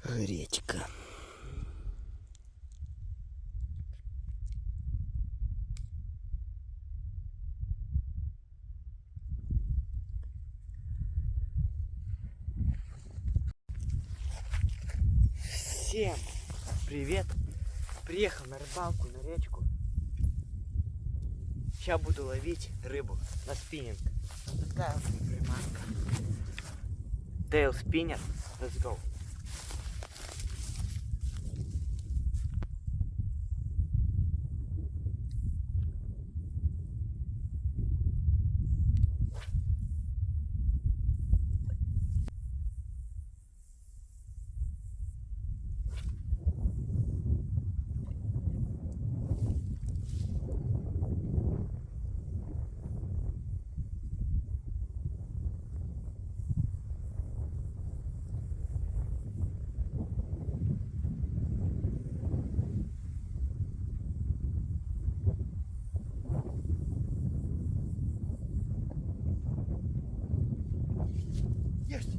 Редька. Всем привет! Приехал на рыбалку, на речку. Сейчас буду ловить рыбу на спиннинг. Такая вот приманка. Tail spinner. Let's go. Есть!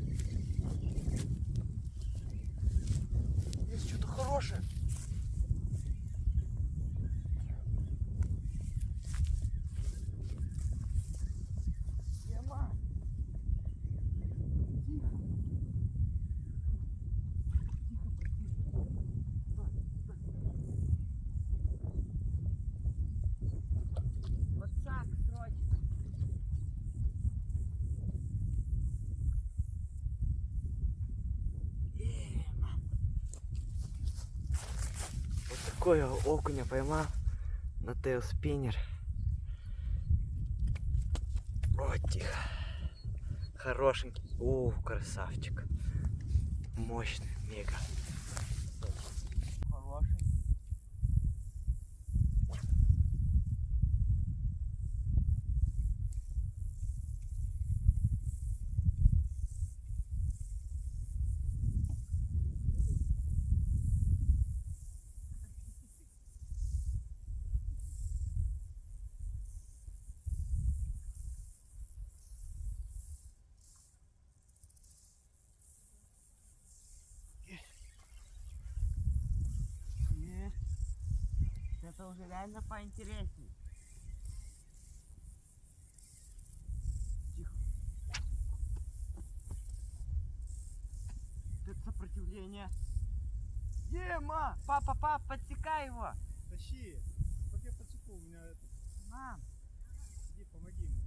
Есть что-то хорошее. Ема! Тихо! Тихо, братишка. Вот так срочно. Вот такой окуня поймал на тейл спиннер. Вот тихо. Хорошенький. О, красавчик. Мощный, мега. Хороший. Это уже реально поинтереснее. Тихо. Это сопротивление. Ема! Папа, подсекай его! Тащи! Как я подсеку, у меня это... Мам! Иди, помоги ему.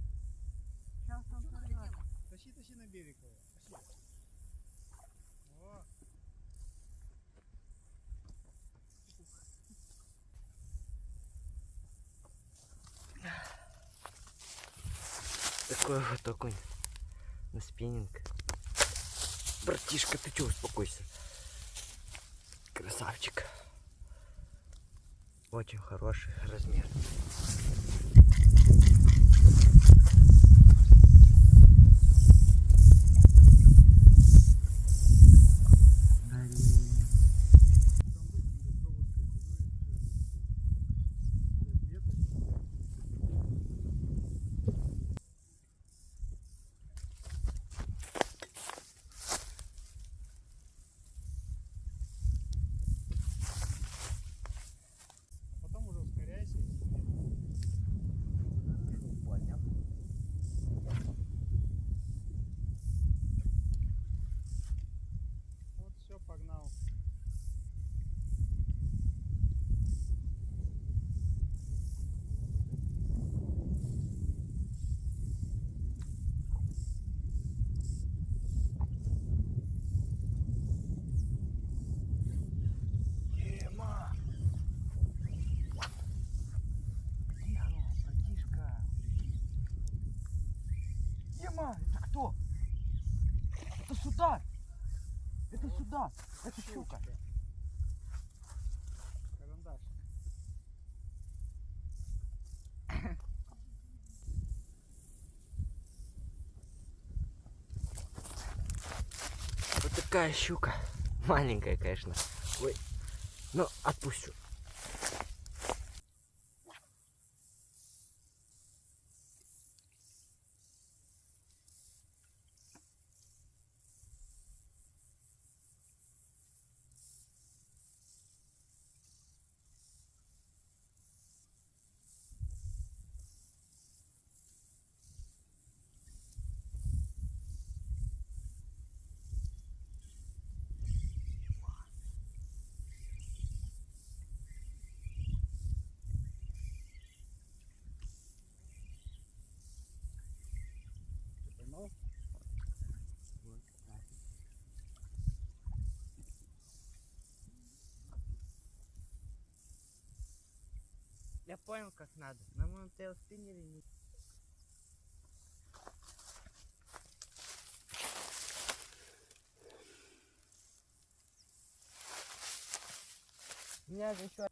Сейчас он сорвет. Тащи на берег его. Тащи. О! Такой вот окунь на спиннинг. Братишка, ты чё, успокойся. Красавчик. Очень хороший размер. Потом уже ускоряйся. Понял. Вот все, погнал. Ема! Тихо, братишка. Ема, это кто? Это сюда! Это сюда! Это щука! Карандаш. Вот такая щука. Маленькая, конечно. Ой. Но отпущу. Я понял, как надо. На моем тейлспиннере не... У меня же еще...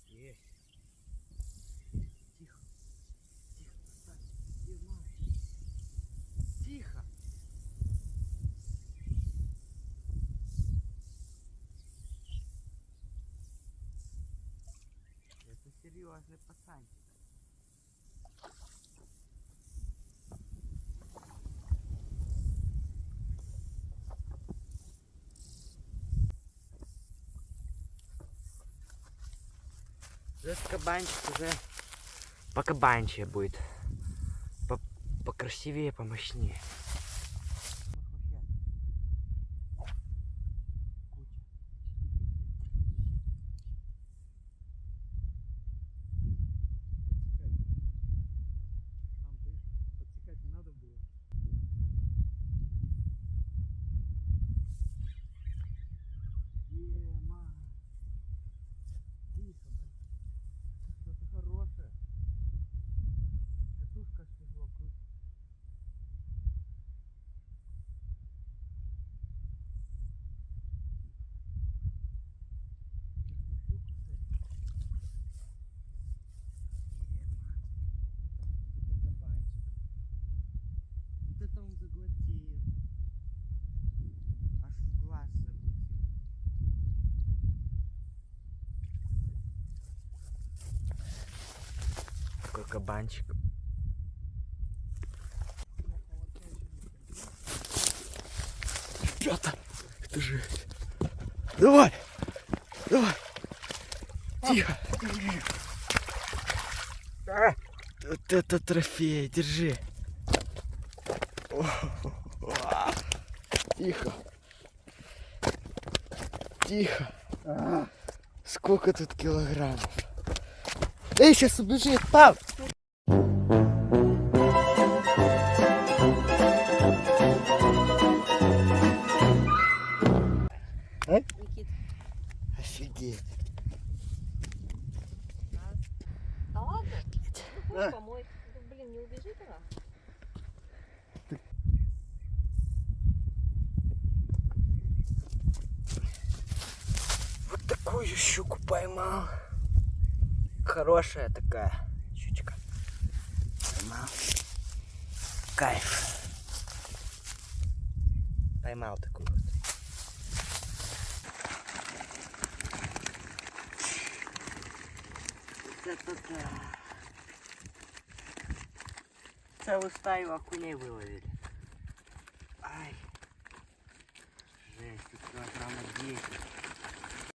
Есть. Тихо. Тихо, поставь. Тихо. Это серьезный пацанчик. Этот кабанчик уже покабанчее будет. Покрасивее, помощнее. Там, ты подсекать не надо было. Ема. Тихо, брат. Что-то хорошее. Катушка свежо крутит. Это кабанчик. Вот это он заглотил. Аж в глаз заглотил. Такой кабанчик. Ребята, это же... Давай! Давай! Тихо! Вот это трофей, держи! Тихо! Тихо! Сколько тут килограммов? Эй, сейчас убежит, пап! Никит. Офигеть! Да ладно? Ну, А. хоть помой. Ну, блин, не убежит она? Вот такую щуку поймал. Хорошая такая щучка. Поймал. Кайф. Поймал такую вот. Это да. Целую стаю окуней выловили.